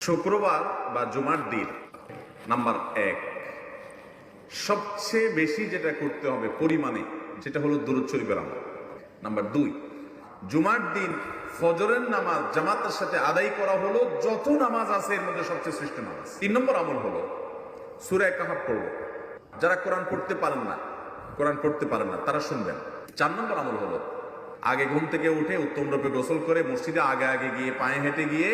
শুক্রবার বা জুমার দিন নাম্বার 1 সবচেয়ে বেশি যেটা করতে হবে পরিমাণে যেটা হলো দুরূদ শরীফের আমল। নাম্বার 2 জুমার দিন ফজরের নামাজ জামাতের সাথে আদায় করা হলো যত নামাজ আছে এর মধ্যে সবচেয়ে শ্রেষ্ঠ নামাজ। 3 নম্বর আমল হলো সূরা কাহাফ পড়ব। যারা কোরআন পড়তে পারেন না তারা শুনবেন। 4 নম্বর আমল হলো আগে ঘুম থেকে উঠে উত্তম রূপে গোসল করে মসজিদে আগে গিয়ে পায়ে হেঁটে গিয়ে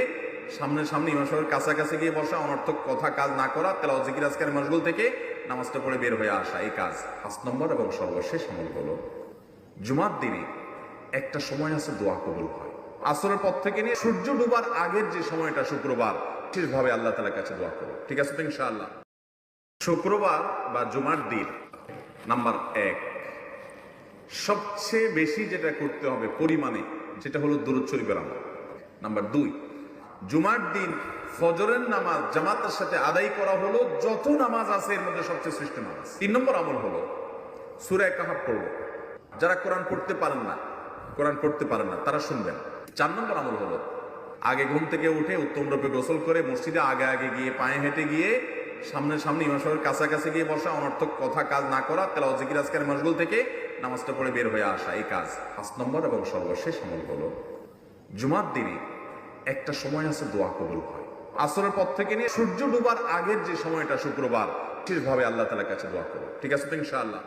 সামনে ইমাম সাহেবের কাছাকাছি গিয়ে বসা, অনর্থক কথা কাজ না করা, তেলাওয়াত জিকির আজকারের মশগুল থেকে নামাজটা পড়ে বের হয়ে আসা, এই কাজ। 5 নম্বর এবং সর্বশেষ আমল হলো জুমার দিনে একটা সময় আছে দোয়া কবুল হয়। আসরের পর থেকে নিয়ে সূর্য ডুবার আগের যে সময়টা শুক্রবার, বিশেষভাবে আল্লাহ তাআলার কাছে দোয়া করো। ঠিক আছে তো ইনশাআল্লাহ? শুক্রবার বা জুমার দিন নাম্বার 1 সবচেয়ে বেশি যেটা করতে হবে পরিমাণে যেটা হলো দুরূদ শরীফের আমল। নাম্বার 2 জুমার দিন ফজরের নামাজ জামাতের সাথে আদায় করা হলো যত নামাজ আছে এর মধ্যে সবচেয়ে শ্রেষ্ঠ নামাজ। 3 নম্বর আমল হলো সূরা কাহাফ পড়ব। যারা কোরআন পড়তে পারেন না তারা শুনবেন। 4 নম্বর আমল হলো আগে ঘুম থেকে উঠে উত্তম রূপে গোসল করে মসজিদে আগে গিয়ে পায়ে হেঁটে গিয়ে সামনে ইমাম সাহেবের কাছাকাছি গিয়ে বসা, অনর্থক কথা কাজ না করা, তেলাওয়াত জিকির আজকারের মশগুল থেকে নামাজটা পড়ে বের হয়ে আসা, এই কাজ। 5 নম্বর এবং সর্বশেষ আমল হলো জুমার দিনে একটা সময় আছে দোয়া কবুল হয়। আসরের পর থেকে নিয়ে সূর্য ডুবার আগের যে সময়টা শুক্রবার, বিশেষভাবে আল্লাহ তাআলার কাছে দোয়া করো। ঠিক আছে তো ইনশাআল্লাহ?